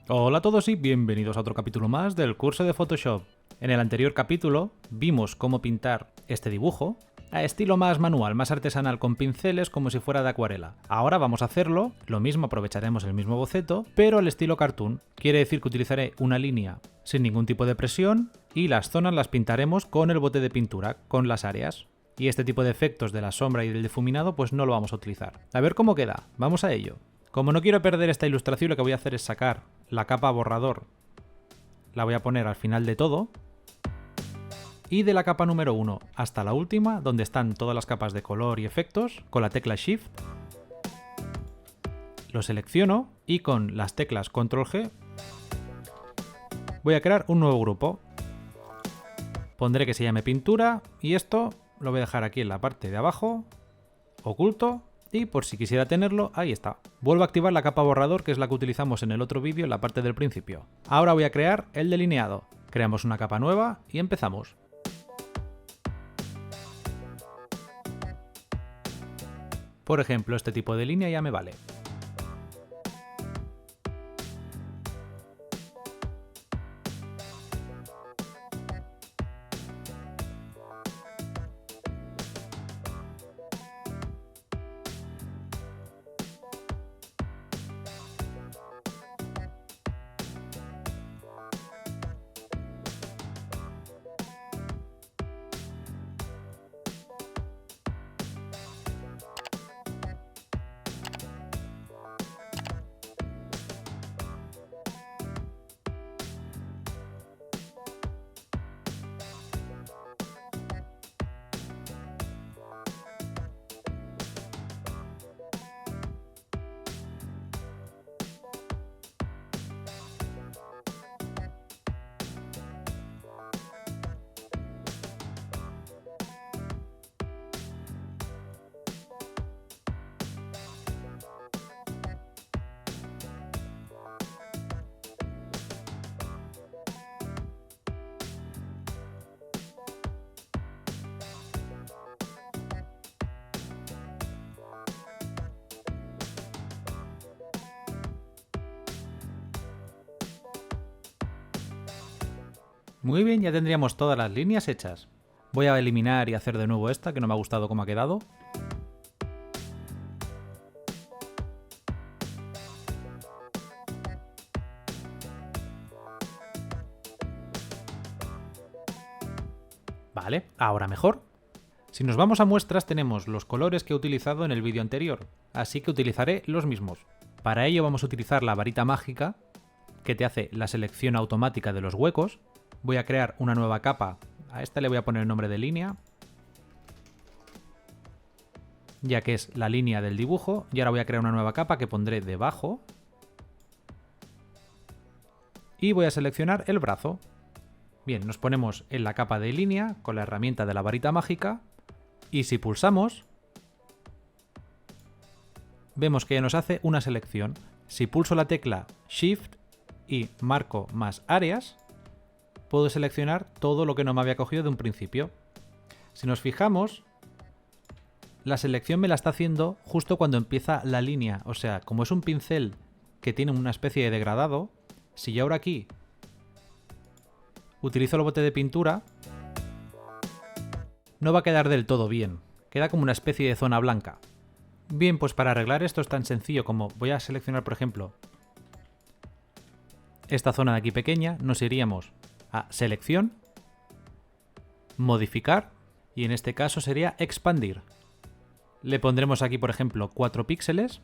Hola a todos y bienvenidos a otro capítulo más del curso de Photoshop. En el anterior capítulo vimos cómo pintar este dibujo a estilo más manual, más artesanal, con pinceles como si fuera de acuarela. Ahora vamos a hacerlo, lo mismo, aprovecharemos el mismo boceto, pero al estilo cartoon. Quiere decir que utilizaré una línea sin ningún tipo de presión y las zonas las pintaremos con el bote de pintura, con las áreas. Y este tipo de efectos de la sombra y del difuminado pues no lo vamos a utilizar. A ver cómo queda, vamos a ello. Como no quiero perder esta ilustración, lo que voy a hacer es sacar la capa borrador. La voy a poner al final de todo. Y de la capa número 1 hasta la última, donde están todas las capas de color y efectos, con la tecla Shift, lo selecciono y con las teclas Control G voy a crear un nuevo grupo. Pondré que se llame pintura y esto lo voy a dejar aquí en la parte de abajo, oculto. Y por si quisiera tenerlo, ahí está. Vuelvo a activar la capa borrador, que es la que utilizamos en el otro vídeo en la parte del principio. Ahora voy a crear el delineado. Creamos una capa nueva y empezamos. Por ejemplo, este tipo de línea ya me vale. Muy bien, ya tendríamos todas las líneas hechas. Voy a eliminar y hacer de nuevo esta, que no me ha gustado cómo ha quedado. Vale, ahora mejor. Si nos vamos a muestras tenemos los colores que he utilizado en el vídeo anterior, así que utilizaré los mismos. Para ello vamos a utilizar la varita mágica, que te hace la selección automática de los huecos. Voy a crear una nueva capa, a esta le voy a poner el nombre de línea, ya que es la línea del dibujo, y ahora voy a crear una nueva capa que pondré debajo. Y voy a seleccionar el brazo. Bien, nos ponemos en la capa de línea con la herramienta de la varita mágica y si pulsamos, vemos que ya nos hace una selección. Si pulso la tecla Shift y marco más áreas, puedo seleccionar todo lo que no me había cogido de un principio. Si nos fijamos, la selección me la está haciendo justo cuando empieza la línea. O sea, como es un pincel que tiene una especie de degradado, si yo ahora aquí utilizo el bote de pintura, no va a quedar del todo bien. Queda como una especie de zona blanca. Bien, pues para arreglar esto es tan sencillo como voy a seleccionar, por ejemplo, esta zona de aquí pequeña. Nos iríamos a selección, modificar y en este caso sería expandir. Le pondremos aquí, por ejemplo, 4 píxeles.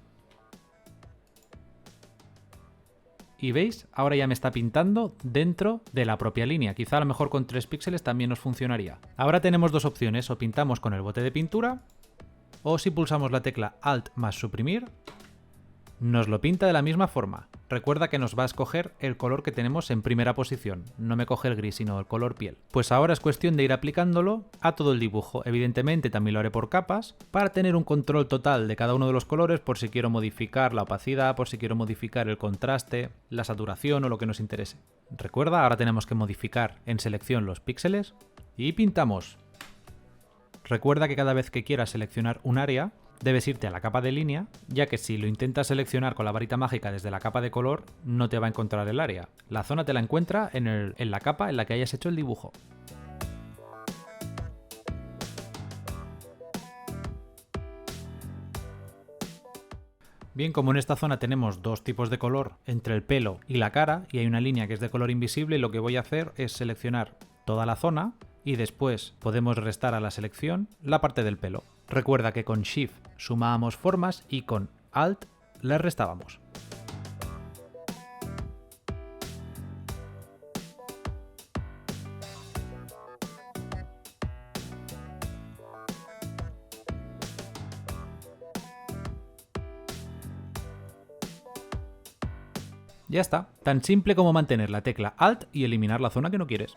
Y veis, ahora ya me está pintando dentro de la propia línea. Quizá a lo mejor con 3 píxeles también nos funcionaría. Ahora tenemos dos opciones, o pintamos con el bote de pintura, o si pulsamos la tecla Alt más suprimir, nos lo pinta de la misma forma. Recuerda que nos va a escoger el color que tenemos en primera posición, no me coge el gris sino el color piel. Pues ahora es cuestión de ir aplicándolo a todo el dibujo. Evidentemente también lo haré por capas, para tener un control total de cada uno de los colores por si quiero modificar la opacidad, por si quiero modificar el contraste, la saturación o lo que nos interese. Recuerda, ahora tenemos que modificar en selección los píxeles y pintamos. Recuerda que cada vez que quieras seleccionar un área, debes irte a la capa de línea, ya que si lo intentas seleccionar con la varita mágica desde la capa de color, no te va a encontrar el área. La zona te la encuentra en la capa en la que hayas hecho el dibujo. Bien, como en esta zona tenemos dos tipos de color entre el pelo y la cara, y hay una línea que es de color invisible, lo que voy a hacer es seleccionar toda la zona y después podemos restar a la selección la parte del pelo. Recuerda que con Shift sumábamos formas y con Alt las restábamos. Ya está, tan simple como mantener la tecla Alt y eliminar la zona que no quieres.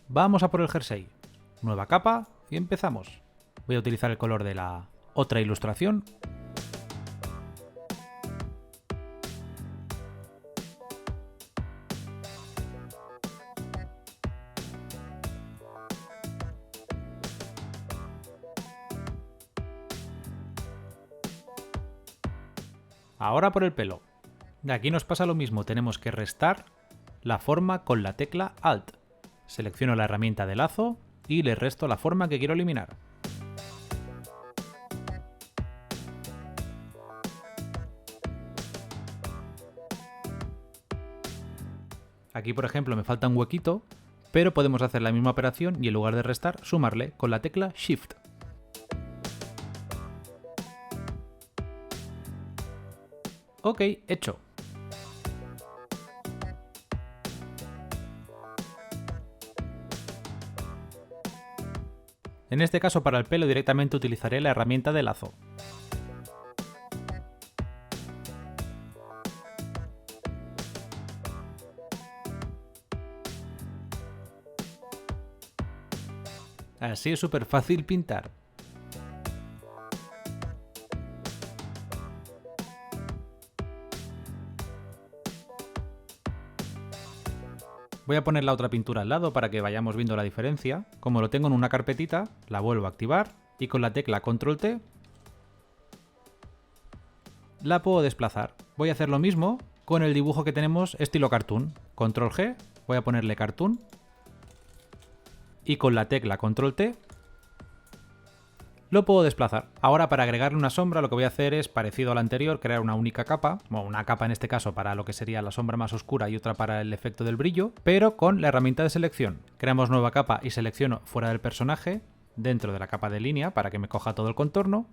Vamos a por el jersey. Nueva capa y empezamos. Voy a utilizar el color de la otra ilustración. Ahora por el pelo. De aquí nos pasa lo mismo, tenemos que restar la forma con la tecla Alt. Selecciono la herramienta de lazo y le resto la forma que quiero eliminar. Aquí, por ejemplo, me falta un huequito, pero podemos hacer la misma operación y en lugar de restar, sumarle con la tecla Shift. Ok, hecho. En este caso, para el pelo directamente utilizaré la herramienta de lazo. Así es súper fácil pintar. Voy a poner la otra pintura al lado para que vayamos viendo la diferencia. Como lo tengo en una carpetita, la vuelvo a activar y con la tecla Control T la puedo desplazar. Voy a hacer lo mismo con el dibujo que tenemos estilo cartoon. Control G, voy a ponerle cartoon y con la tecla Control T lo puedo desplazar. Ahora, para agregarle una sombra, lo que voy a hacer es, parecido a la anterior, crear una única capa, bueno, una capa en este caso para lo que sería la sombra más oscura y otra para el efecto del brillo, pero con la herramienta de selección. Creamos nueva capa y selecciono fuera del personaje, dentro de la capa de línea, para que me coja todo el contorno.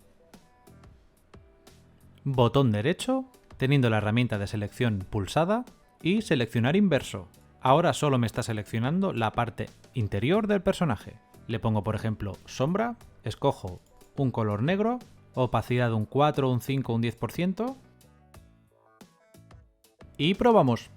Botón derecho, teniendo la herramienta de selección pulsada, y seleccionar inverso. Ahora solo me está seleccionando la parte interior del personaje. Le pongo, por ejemplo, sombra, escojo un color negro, opacidad un 4, un 5, un 10% y probamos.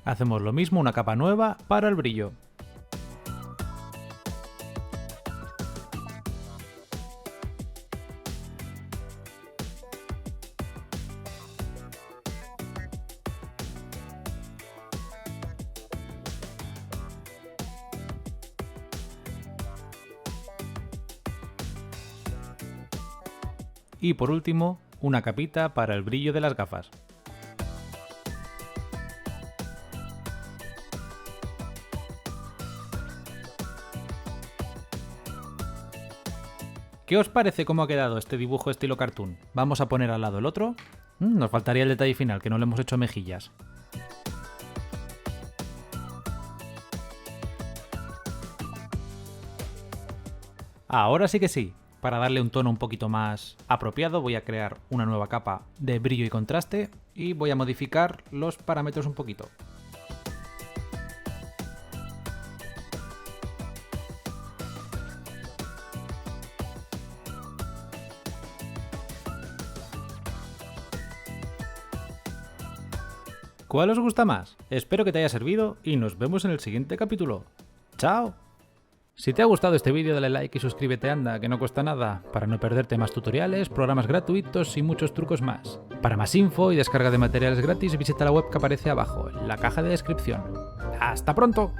Hacemos lo mismo, una capa nueva para el brillo. Y por último, una capita para el brillo de las gafas. ¿Qué os parece cómo ha quedado este dibujo estilo cartoon? Vamos a poner al lado el otro. Nos faltaría el detalle final, que no le hemos hecho mejillas. Ahora sí que sí. Para darle un tono un poquito más apropiado voy a crear una nueva capa de brillo y contraste y voy a modificar los parámetros un poquito. ¿Cuál os gusta más? Espero que te haya servido y nos vemos en el siguiente capítulo. ¡Chao! Si te ha gustado este vídeo dale like y suscríbete, anda, que no cuesta nada, para no perderte más tutoriales, programas gratuitos y muchos trucos más. Para más info y descarga de materiales gratis visita la web que aparece abajo, en la caja de descripción. ¡Hasta pronto!